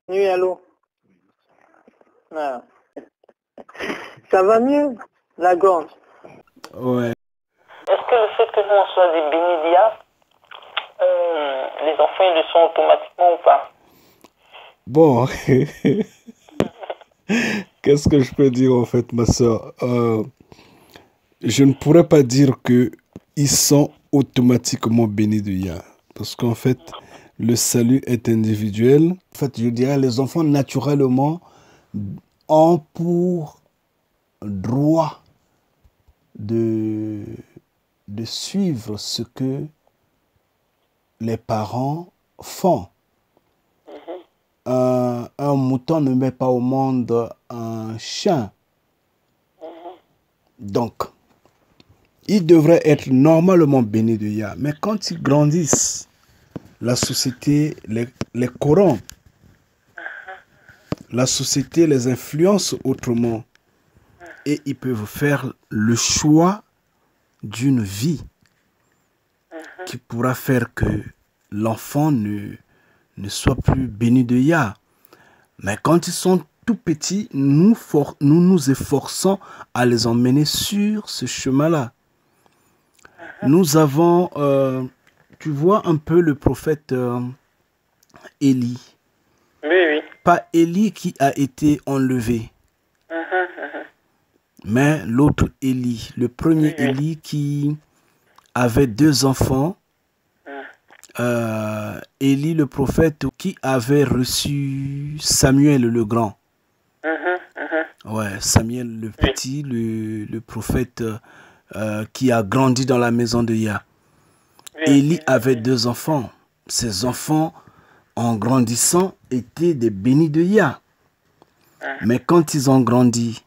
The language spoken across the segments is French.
Nuit, allô? Ah. Ça va mieux, la gorge? Ouais. Est-ce que le fait que nous on soit des bénédicts, les enfants ils le sont automatiquement ou pas? Bon, qu'est-ce que je peux dire en fait, ma soeur? Je ne pourrais pas dire que ils sont automatiquement bénis de Yah. Parce qu'en fait, le salut est individuel. En fait, je dirais les enfants naturellement ont pour droit de, de suivre ce que les parents font. Un mouton ne met pas au monde un chien. Donc, ils devraient être normalement bénis de Yah. Mais quand ils grandissent, la société les corrompt. La société les influence autrement. Et ils peuvent faire le choix d'une vie qui pourra faire que l'enfant ne soit plus béni de Yah. Mais quand ils sont tout petits, nous nous efforçons à les emmener sur ce chemin-là. Nous avons, tu vois un peu le prophète Élie. Oui, oui. Pas Élie qui a été enlevé, mais l'autre Élie, le premier Élie qui avait 2 enfants. Élie le prophète qui avait reçu Samuel le grand. Ouais, Samuel le petit, le prophète qui a grandi dans la maison de Yah. Élie avait 2 enfants. Ces enfants, en grandissant, étaient des bénis de Yah. Mais quand ils ont grandi,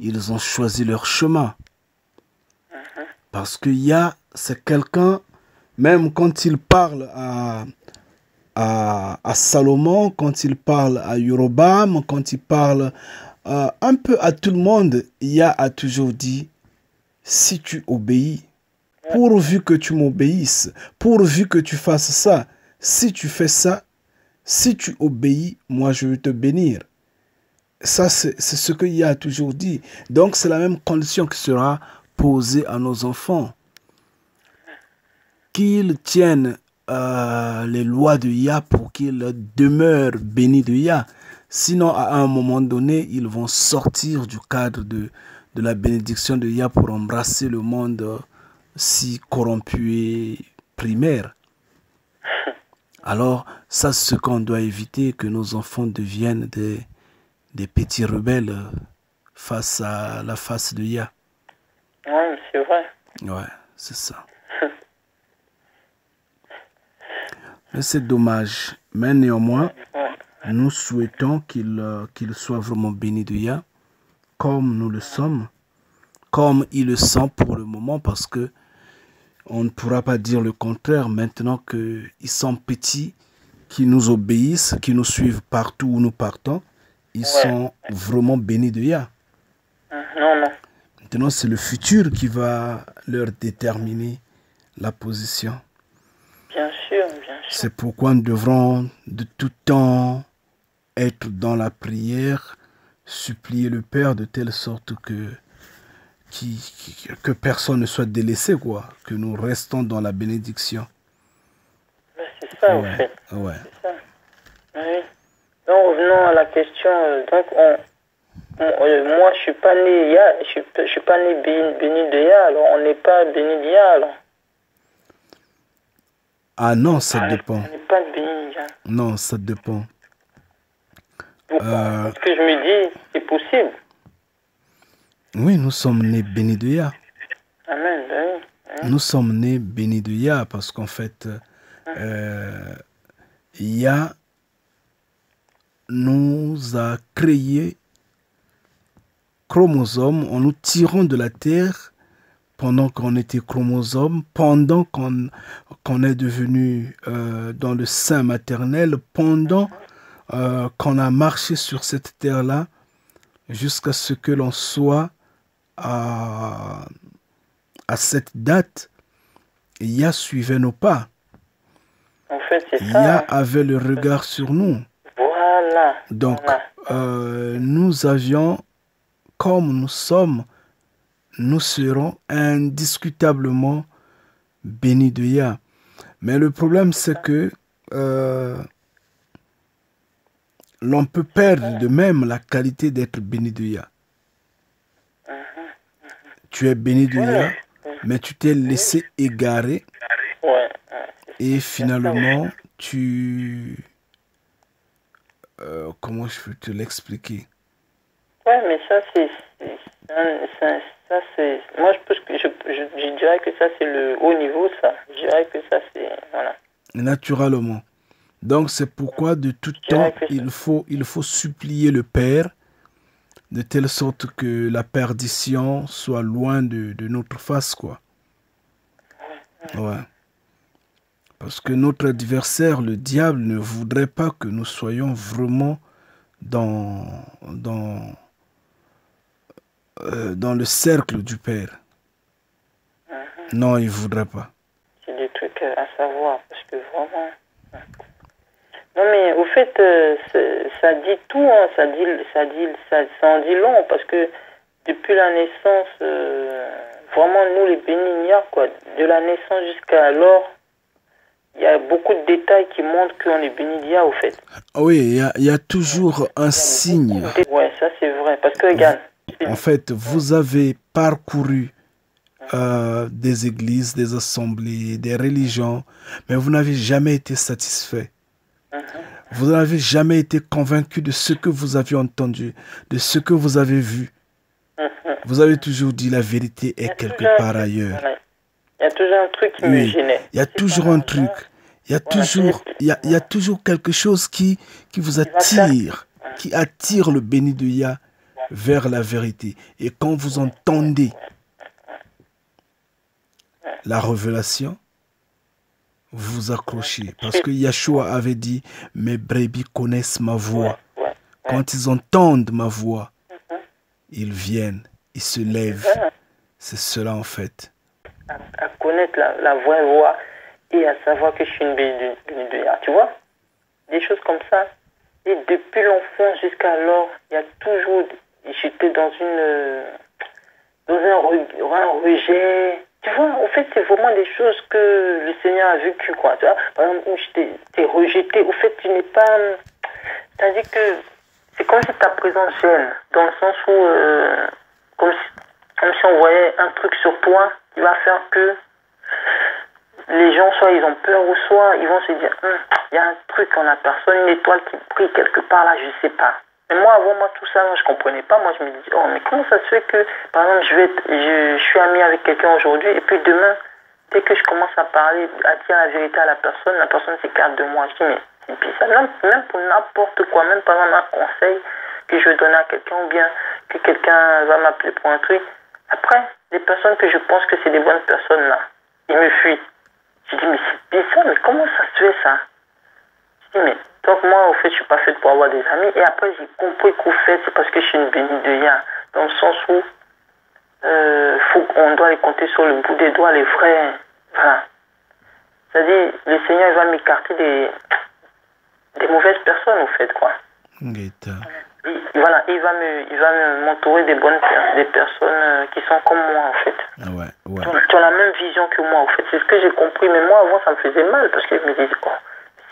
ils ont choisi leur chemin. Parce que Yah, c'est quelqu'un, même quand il parle à Salomon, quand il parle à Yorobam, quand il parle un peu à tout le monde, Yah a toujours dit, si tu obéis, pourvu que tu m'obéisses, pourvu que tu fasses ça, si tu fais ça, si tu obéis, moi je vais te bénir. Ça, c'est ce que Yah a toujours dit. Donc, c'est la même condition qui sera posée à nos enfants. Qu'ils tiennent les lois de Yah pour qu'ils demeurent bénis de Yah. Sinon, à un moment donné, ils vont sortir du cadre de la bénédiction de Yah pour embrasser le monde si corrompu et primaire. Alors, ça, c'est ce qu'on doit éviter, que nos enfants deviennent des petits rebelles face à la face de Yah. Oui, c'est vrai. Ouais, c'est ça. Mais c'est dommage. Mais néanmoins, nous souhaitons qu'il soit vraiment béni de Yah, comme nous le sommes, comme ils le sont pour le moment, parce que on ne pourra pas dire le contraire maintenant qu'ils sont petits, qui nous obéissent, qui nous suivent partout où nous partons. Ils sont vraiment bénis de Yah. Non, non. Maintenant, c'est le futur qui va leur déterminer la position. Bien sûr, bien sûr. C'est pourquoi nous devrons de tout temps être dans la prière, supplier le Père de telle sorte que personne ne soit délaissé, quoi, que nous restons dans la bénédiction. C'est ça, en fait. Ouais. C'est ça. Oui. Donc, revenons à la question. Donc, moi, je suis pas né Yah, je suis pas né béni de Yah, alors on n'est pas béni de Yah, alors. Ah non, ça dépend. On n'est pas béni de Yah. Non, ça dépend. Parce que je me dis, c'est possible. Oui, nous sommes nés bénis de Yah. Amen, ben oui. Nous sommes nés bénis de Yah parce qu'en fait, Yah nous a créés chromosomes en nous tirant de la terre pendant qu'on était chromosomes, pendant qu'on est devenu dans le sein maternel, pendant qu'on a marché sur cette terre-là, jusqu'à ce que l'on soit à cette date, Yah suivait nos pas. En fait, c'est ça. Yah avait le regard sur nous. Voilà. Donc, Voilà. nous avions, comme nous sommes, nous serons indiscutablement bénis de Yah. Mais le problème, c'est que l'on peut perdre de même la qualité d'être béni de Yah. Tu es béni de Yah, mais tu t'es laissé égarer Ouais. et finalement, comment je peux te l'expliquer? Ouais, mais ça, ça, c'est... Moi, je dirais que ça, c'est le haut niveau, ça. Je dirais que ça, c'est... Voilà. Naturellement. Donc, c'est pourquoi de tout Je dirais temps, que il faut supplier le Père de telle sorte que la perdition soit loin de notre face, quoi. Ouais. Parce que notre adversaire, le diable, ne voudrait pas que nous soyons vraiment dans, dans, dans le cercle du Père. Non, il ne voudrait pas. c'est des trucs à savoir, parce que vraiment... Non, mais au fait, ça dit tout, hein. Ça en dit long, parce que depuis la naissance, vraiment, nous, les bénignaires, quoi, de la naissance jusqu'à alors, il y a beaucoup de détails qui montrent qu'on est bénignaire, au fait. Oui, il y a toujours un signe. Ouais, ça, c'est vrai, parce que, regarde... En fait, vous avez parcouru des églises, des assemblées, des religions, mais vous n'avez jamais été satisfait. Vous n'avez jamais été convaincu de ce que vous avez entendu, de ce que vous avez vu. Vous avez toujours dit la vérité est quelque part ailleurs. Il y a toujours un truc qui me gênait. Il y a toujours un truc. Il y a toujours quelque chose qui vous attire, qui attire le béni de Yah vers la vérité. Et quand vous entendez la révélation, vous vous accrochez. Parce que Yahshua avait dit, mes brebis connaissent ma voix. Quand ils entendent ma voix, ils viennent, ils se lèvent. C'est cela en fait. À connaître la vraie voix et à savoir que je suis une bénie de Yah. Tu vois? Des choses comme ça. Et depuis l'enfance jusqu'à alors, il y a toujours... J'étais dans un rejet. Tu vois, en fait, c'est vraiment des choses que le Seigneur a vécues, quoi. Tu vois, par exemple, où t'es rejeté. Au fait, tu n'es pas... C'est-à-dire que c'est comme si ta présence gêne, dans le sens où, comme si on voyait un truc sur toi qui va faire que les gens, soit ils ont peur, ou soit ils vont se dire, il y a un truc en la personne, une étoile qui brille quelque part là, je sais pas. Mais moi, avant moi, tout ça, je comprenais pas. Moi, je me disais, oh, mais comment ça se fait que, par exemple, je suis ami avec quelqu'un aujourd'hui, et puis demain, dès que je commence à parler, à dire la vérité à la personne s'écarte de moi. Je dis, mais c'est bizarre. Même pour n'importe quoi, même par exemple un conseil que je donne à quelqu'un, ou bien que quelqu'un va m'appeler pour un truc. Après, les personnes que je pense que c'est des bonnes personnes là, ils me fuient. Je dis, mais c'est bizarre, mais comment ça se fait ça? Je dis, mais donc moi, au fait, je suis pas faite pour avoir des amis. Et après, j'ai compris qu'au fait, c'est parce que je suis une bénie de Yah. Dans le sens où on doit les compter sur le bout des doigts, les vrais. Voilà. C'est-à-dire, le Seigneur il va m'écarter des mauvaises personnes, au fait, quoi. Voilà, il va m'entourer des personnes qui sont comme moi, en fait. Ouais. Qui ont la même vision que moi, en fait. C'est ce que j'ai compris. Mais moi, avant, ça me faisait mal, parce que je me disais, oh,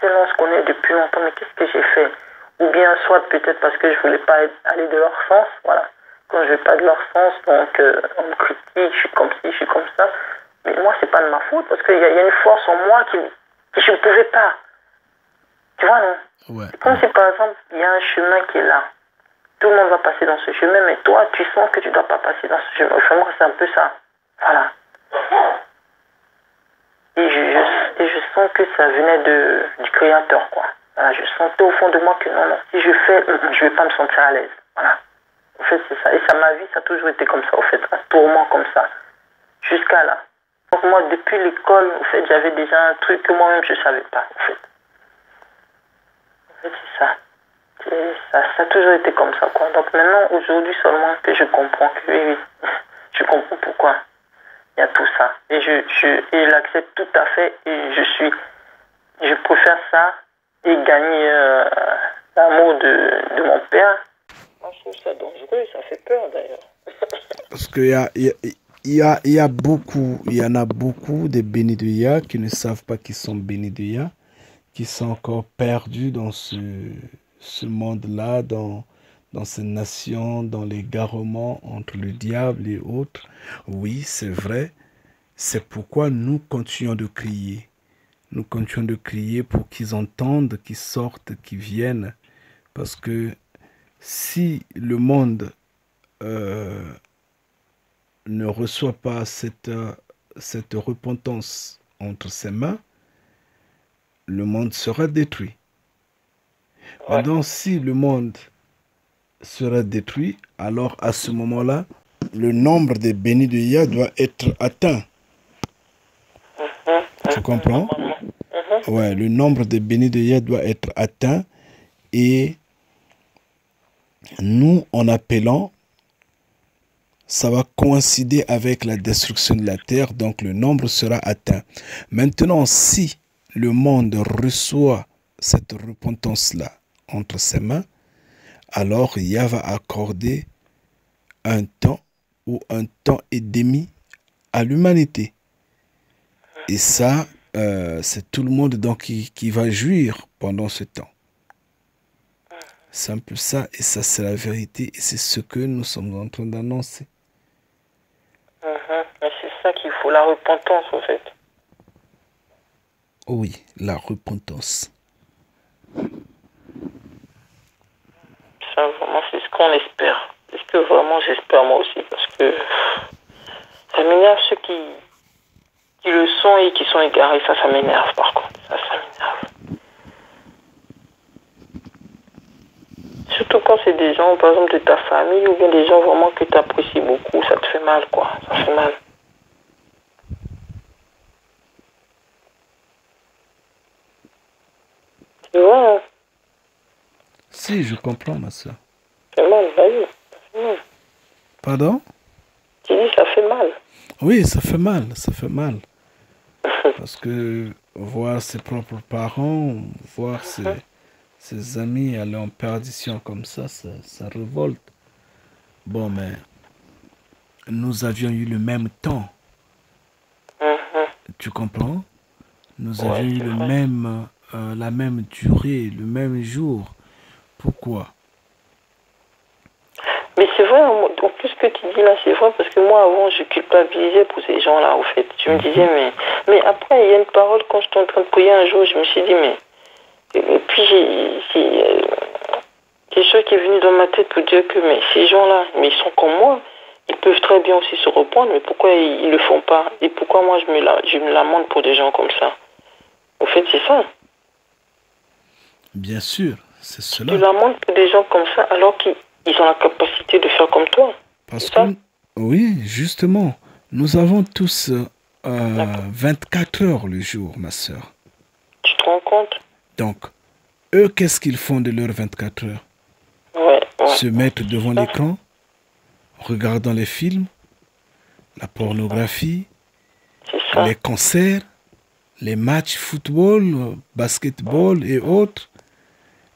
c'est là, on se connaît depuis longtemps, mais qu'est-ce que j'ai fait? Ou bien, soit peut-être parce que je voulais pas aller de leur sens, voilà. Quand je vais pas de leur sens, donc on me critique, je suis comme ci, je suis comme ça. Mais moi, c'est pas de ma faute, parce qu'il y a une force en moi que je ne pouvais pas. Tu vois, non? C'est comme si, par exemple, il y a un chemin qui est là. Tout le monde va passer dans ce chemin, mais toi, tu sens que tu ne dois pas passer dans ce chemin. Enfin, moi, c'est un peu ça. Voilà. Et je sens que ça venait du Créateur, quoi. Voilà, je sentais au fond de moi que non, si je fais, je ne vais pas me sentir à l'aise. Voilà. En fait, c'est ça. Et ça, ma vie, ça a toujours été comme ça, au fait. Un tourment comme ça. Jusqu'à là. Donc, moi, depuis l'école, en fait, j'avais déjà un truc que moi-même, je ne savais pas, en fait. En fait, c'est ça. Ça a toujours été comme ça, quoi. Donc, maintenant, aujourd'hui seulement, que je comprends que, oui, je comprends pourquoi il y a tout ça. Et je l'accepte tout à fait. Et je préfère ça et gagner l'amour de mon père. Moi, je trouve ça dangereux, ça fait peur d'ailleurs. Parce qu'il y a beaucoup, il y en a beaucoup des bénis de Yah qui ne savent pas qu'ils sont bénis de Yah, qui sont encore perdus dans ce monde-là, dans ces nations, dans l'égarement entre le diable et autres. Oui, c'est vrai. C'est pourquoi nous continuons de crier. Nous continuons de crier pour qu'ils entendent, qu'ils sortent, qu'ils viennent. Parce que si le monde ne reçoit pas cette repentance entre ses mains, le monde sera détruit. Ouais. Maintenant, si le monde sera détruit, alors à ce moment-là, le nombre des bénis de Yah doit être atteint. Tu comprends? Ouais, le nombre des bénis de Yah doit être atteint et nous, en appelant, ça va coïncider avec la destruction de la terre, donc le nombre sera atteint. Maintenant, si le monde reçoit cette repentance-là entre ses mains, alors Yah va accorder un temps ou un temps et demi à l'humanité. Et ça, c'est tout le monde donc qui va jouir pendant ce temps. C'est un peu ça, et ça c'est la vérité, et c'est ce que nous sommes en train d'annoncer. Mais c'est ça qu'il faut, la repentance en fait. Oui, la repentance. Ça vraiment c'est ce qu'on espère. C'est ce que vraiment j'espère moi aussi, parce que ça m'énerve ceux qui le sont et qui sont égarés. Ça m'énerve par contre. Ça m'énerve. Surtout quand c'est des gens, par exemple, de ta famille ou bien des gens vraiment que tu apprécies beaucoup, ça te fait mal, quoi. Ça fait mal. Tu vois, hein? Si, je comprends, ma soeur. Ça fait mal, vas-y. Ça fait mal. Pardon? Tu dis, ça fait mal. Oui, ça fait mal, ça fait mal. Parce que voir ses propres parents, voir ses amis aller en perdition comme ça révolte. Bon, mais nous avions eu le même temps. Tu comprends? Nous avions eu la même durée, le même jour. Pourquoi? Mais c'est vrai, en plus ce que tu dis là, c'est vrai, parce que moi avant, je culpabilisais pour ces gens-là, au fait. Je me disais, mais après, il y a une parole, quand j'étais en train de prier un jour, je me suis dit, mais... Et puis, j'ai quelque chose qui est venu dans ma tête pour dire que, mais ces gens-là, mais ils sont comme moi, ils peuvent très bien aussi se reprendre, mais pourquoi ils le font pas? Et pourquoi moi, je me lamente pour des gens comme ça? Au fait, c'est ça. Bien sûr, c'est cela. Tu lamentes pour des gens comme ça, alors qu'ils ont la capacité de faire comme toi. Parce que, oui, justement, nous avons tous 24 heures le jour, ma soeur. Tu te rends compte? Donc, eux, qu'est-ce qu'ils font de leurs 24 heures? Se mettre devant l'écran, regardant les films, la pornographie, les concerts, les matchs football, basketball et autres,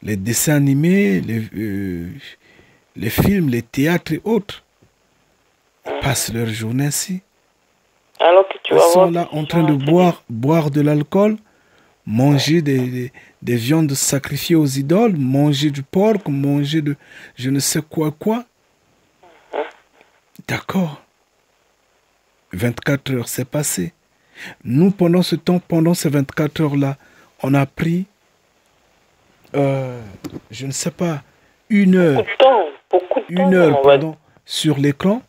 les dessins animés, les films, les théâtres et autres. Ils passent leur journée ainsi. Alors que tu Ils sont là en train de boire de l'alcool, manger des viandes sacrifiées aux idoles, manger du porc, manger de je ne sais quoi. D'accord. 24 heures, c'est passé. Nous, pendant ce temps, pendant ces 24 heures-là, on a pris, je ne sais pas, une heure, sur l'écran.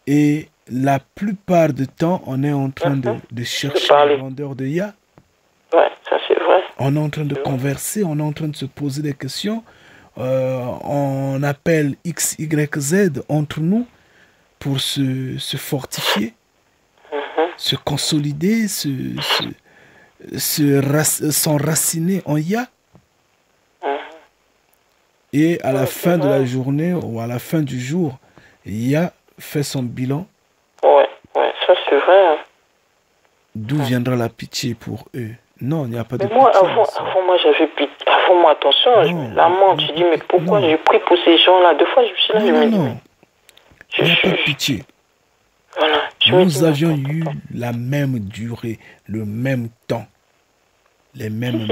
Et la plupart du temps, on est en train de chercher la grandeur de Yah. Ouais, ça c'est vrai. On est en train de converser, on est en train de se poser des questions. On appelle X, Y, Z entre nous pour se fortifier, se consolider, s'enraciner en Yah. Et à la fin de la journée ou à la fin du jour, Yah fait son bilan. Ouais, ça c'est vrai. Hein. D'où viendra la pitié pour eux? Non, il n'y a pas de Mais moi, pitié. avant moi, j'avais pitié. Avant moi, attention, je me lamente. Je dis, mais pourquoi j'ai pris pour ces gens-là? Deux fois, je me suis là, je me dis, Non, il n'y a pas de pitié. Voilà. Nous avions eu la même durée, le même temps, les mêmes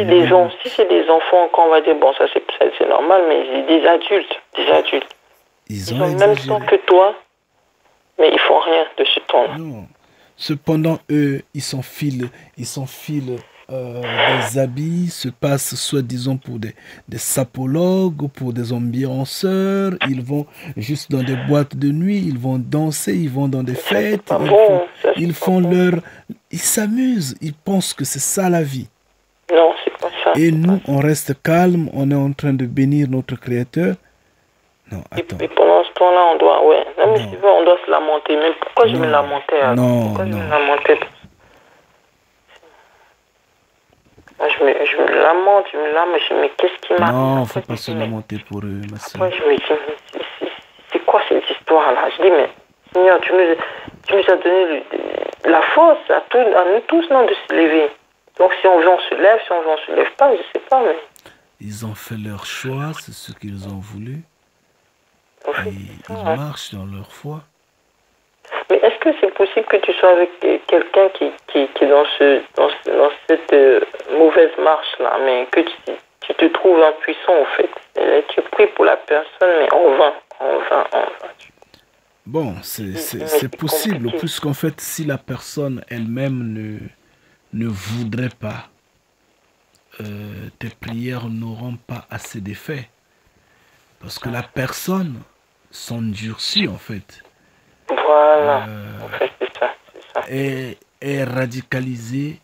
Si c'est des enfants, quand on va dire, bon, ça c'est normal, mais des adultes, Ils ont le même temps que toi, mais ils font rien de ce temps-là. Non. Cependant, eux, ils s'enfilent des habits, se passent soi-disant pour des sapologues ou pour des ambianceurs. Ils vont juste dans des boîtes de nuit, ils vont danser, ils vont dans des fêtes, ils s'amusent, ils pensent que c'est ça la vie. Non, c'est pas ça. Et nous, on reste calme, on est en train de bénir notre Créateur. Non, attends. Et pendant ce temps-là, on doit, non, mais c'est vrai, on doit se lamenter. Mais pourquoi je me lamentais alors? Pourquoi je me lamentais? Moi, je me lamente, je me mais qu'est-ce qui m'a... Non, il ne faut pas se lamenter pour eux, ma soeur. Après, je me dis, c'est quoi cette histoire-là? Je dis, mais Seigneur, tu nous as donné la force à nous tous, non, de se lever. Donc, si on veut, on se lève. Si on veut, on se lève pas. Je sais pas, mais... Ils ont fait leur choix, c'est ce qu'ils ont voulu. Et ils marchent dans leur foi. Mais est-ce que c'est possible que tu sois avec quelqu'un qui est dans cette mauvaise marche-là, mais que tu te trouves impuissant, en fait? Et tu pries pour la personne, mais en vain. Bon, c'est possible, puisqu'en fait, si la personne elle-même ne voudrait pas, tes prières n'auront pas assez d'effet. Parce que la personne s'endurcit, en fait. Voilà, en fait, c'est ça. Est radicalisée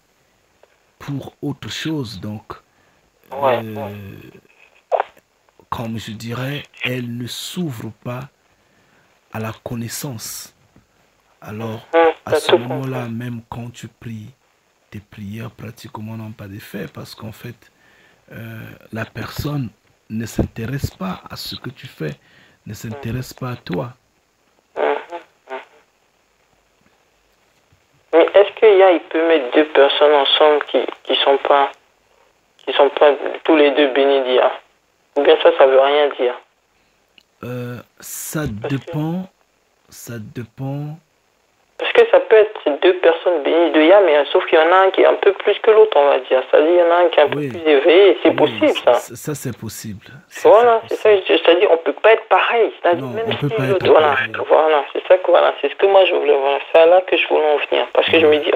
pour autre chose. Donc, comme je dirais, elle ne s'ouvre pas à la connaissance. Alors, à ce moment-là, même quand tu pries, tes prières pratiquement n'ont pas d'effet parce qu'en fait, la personne ne s'intéresse pas à ce que tu fais, ne s'intéresse pas à toi. Mais est-ce qu'il peut mettre deux personnes ensemble qui sont pas tous les deux bénis d'Ia? Ou bien ça veut rien dire? Ça dépend. Parce que ça peut être deux personnes bénies de Yah, mais sauf qu'il y en a un qui est un peu plus que l'autre, on va dire. C'est-à-dire qu'il y en a un qui est un peu plus élevé, c'est possible, ça. Ça, c'est possible. Voilà, c'est ça. C'est-à-dire on peut pas être pareil. Non, on peut pas être pareil. Voilà, c'est ça que c'est ce que moi je voulais. Voilà, c'est là que je voulais en venir. Parce que je me dis,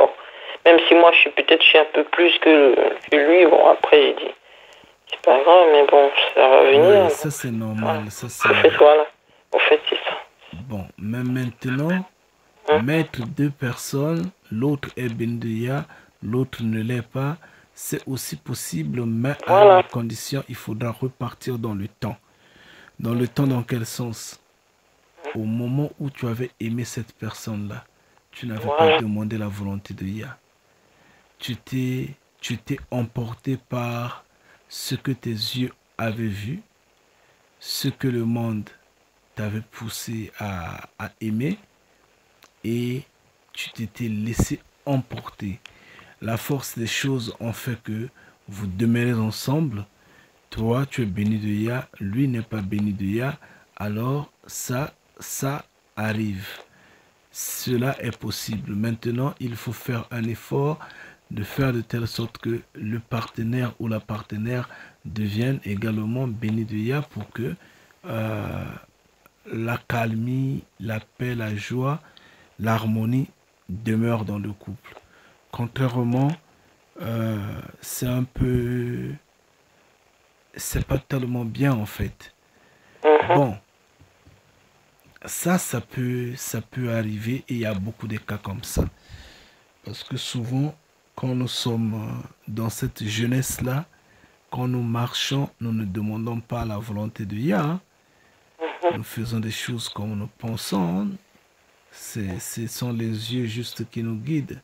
même si moi je suis un peu plus que lui, bon, après j'ai dit, c'est pas grave, mais bon, ça va venir. Oui, ça c'est normal. Voilà. Ça, c'est... En fait, c'est ça. Bon, mais maintenant, mettre deux personnes, l'autre est Bendeya, l'autre ne l'est pas, c'est aussi possible, mais à une condition, il faudra repartir dans le temps. Dans le temps, dans quel sens? Au moment où tu avais aimé cette personne-là, tu n'avais pas demandé la volonté de Yah. Tu t'es emporté par ce que tes yeux avaient vu, ce que le monde t'avait poussé à aimer, et tu t'étais laissé emporter. La force des choses en fait que vous demeurez ensemble. Toi, tu es béni de Yah, lui n'est pas béni de Yah. Alors, ça arrive. Cela est possible. Maintenant, il faut faire un effort de faire de telle sorte que le partenaire ou la partenaire devienne également béni de Yah pour que la calmie, la paix, la joie, l'harmonie demeure dans le couple. Contrairement, c'est pas tellement bien en fait. Bon, ça peut arriver et il y a beaucoup de cas comme ça. Parce que souvent, quand nous sommes dans cette jeunesse-là, quand nous marchons, nous ne demandons pas la volonté de Yah. Hein. Nous faisons des choses comme nous pensons. Ce sont les yeux juste qui nous guident.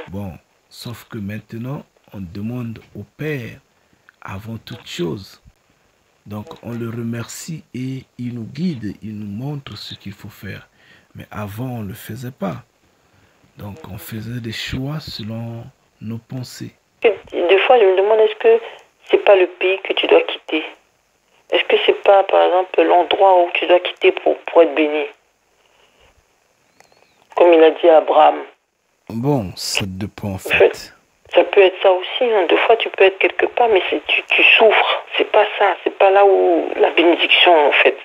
Bon, sauf que maintenant, on demande au Père avant toute chose. Donc, on le remercie et il nous guide, il nous montre ce qu'il faut faire. Mais avant, on ne le faisait pas. Donc, on faisait des choix selon nos pensées. Et fois, je me demande, est-ce que c'est pas le pays que tu dois quitter? Est-ce que c'est pas, par exemple, l'endroit où tu dois quitter pour être béni? Comme il a dit à Abraham. Bon, ça dépend en En fait, fait. ça peut être ça aussi. Hein. Des fois, tu peux être quelque part, mais tu souffres. C'est pas ça. C'est pas là où la bénédiction, en fait.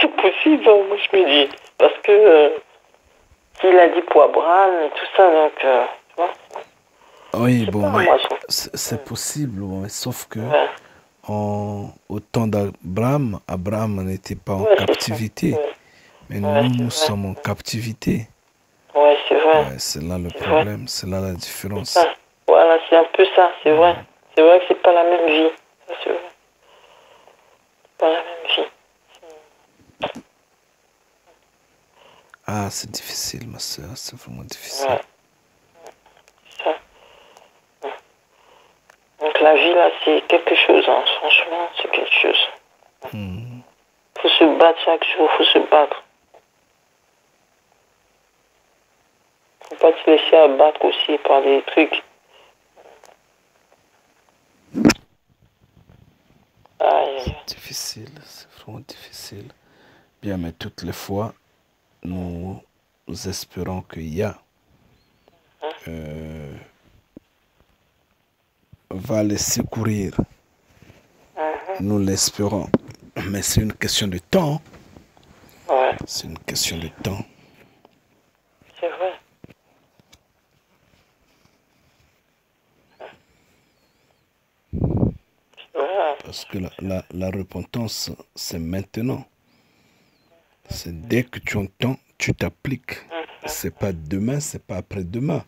C'est possible, hein, moi je me dis. Parce que s'il a dit pour Abraham et tout ça, donc, tu vois. Oui, C'est bon, pas mais moi. c'est possible, ouais, sauf que Ouais, au temps d'Abraham, Abraham n'était pas en ouais, c'est ça. captivité. Ouais, Mais ouais, nous, c'est nous vrai. sommes en captivité. Ouais, c'est vrai. Ouais, c'est là le C'est vrai. problème, c'est là la C'est différence. ça. Voilà, c'est un peu ça, c'est vrai. C'est vrai que c'est pas la même vie. Ça, c'est vrai. C'est pas la même vie. Ah, c'est difficile, ma soeur, c'est vraiment difficile. Ouais, c'est ça. Donc la vie, là, c'est quelque chose, hein. Franchement, c'est quelque chose. Hmm. Faut se battre chaque jour, faut se battre. Faut pas te laisser abattre aussi par des trucs. Aïe, aïe, C'est difficile, c'est vraiment difficile. Bien, mais toutes les fois, nous espérons qu'il y a va les secourir. Nous l'espérons. Mais c'est une question de temps. ouais, C'est une question de temps. c'est vrai. C'est vrai. Parce que la repentance, c'est maintenant. C'est dès que tu entends, tu t'appliques. C'est pas demain, c'est pas après-demain.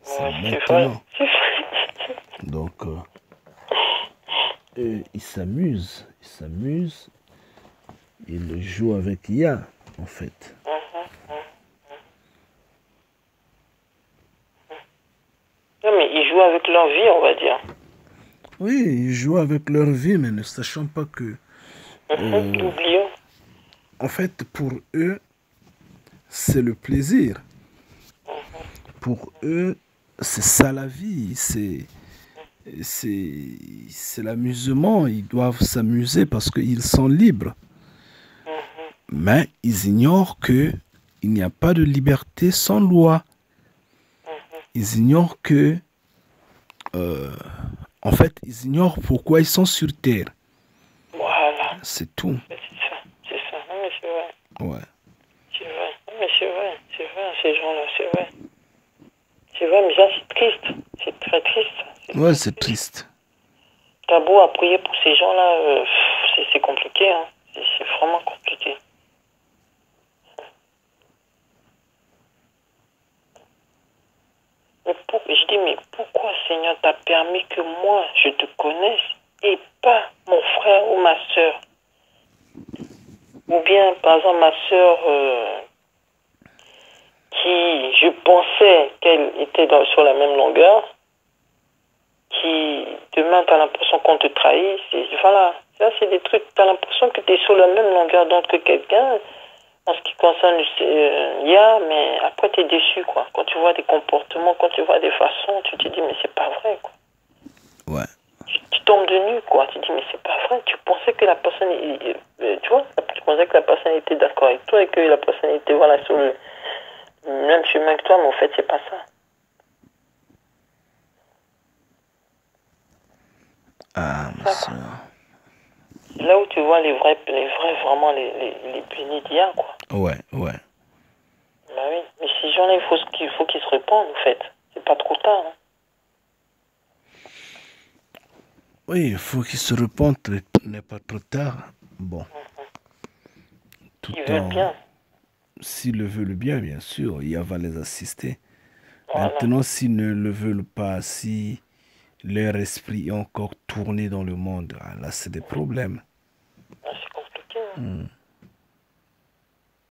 C'est Ouais, c'est vrai. maintenant. C'est vrai. Donc, eux, ils s'amusent. Ils s'amusent. Ils jouent avec IA, en fait. Non, mais ils jouent avec leur vie, on va dire. Oui, ils jouent avec leur vie, mais ne sachant pas que, Oublions. en fait, pour eux, c'est le plaisir. Pour eux, c'est ça la vie. C'est l'amusement. Ils doivent s'amuser parce qu'ils sont libres. Mais ils ignorent que il n'y a pas de liberté sans loi. Ils ignorent que, en fait, ils ignorent pourquoi ils sont sur Terre. Voilà. C'est tout. C'est ça. C'est ça. Non, mais c'est vrai. Ouais. C'est vrai. Non, mais c'est vrai. C'est vrai, ces gens-là, c'est vrai. C'est vrai, mais ça, c'est triste. C'est très triste. Ouais, c'est triste. T'as beau à prier pour ces gens-là, c'est compliqué, hein. C'est vraiment compliqué. Je dis, mais pourquoi, Seigneur, t'as permis que moi, je te connaisse et pas mon frère ou ma soeur? Ou bien, par exemple, ma soeur, qui, je pensais qu'elle était sur la même longueur, qui, demain, t'as l'impression qu'on te trahit. Voilà, ça, c'est des trucs, t'as l'impression que t'es sur la même longueur d'onde que quelqu'un. En ce qui concerne l'IA, mais après t'es déçu, quoi. Quand tu vois des comportements, quand tu vois des façons, tu te dis, mais c'est pas vrai, quoi. Ouais. Tu tombes de nu, quoi. Tu te dis, mais c'est pas vrai. Tu pensais que la personne, tu vois, tu pensais que la personne était d'accord avec toi et que la personne était, voilà, sur le même chemin que toi, mais en fait, c'est pas ça. Ah, ma soeur. C'est là où tu vois les vrais vraiment, les bénis d'IA, quoi. Ouais, ouais. Bah oui. Mais ces gens-là, il faut qu'ils se répandent, en fait. C'est pas trop tard, hein. Oui, il faut qu'ils se repentent, il n'est pas trop tard. Bon. Tout Ils veulent en, bien. s'ils le veulent bien, bien sûr, IA va les assister. Voilà. Maintenant, s'ils ne le veulent pas, si leur esprit est encore tourné dans le monde, ah, là, c'est des problèmes. C'est compliqué, hein.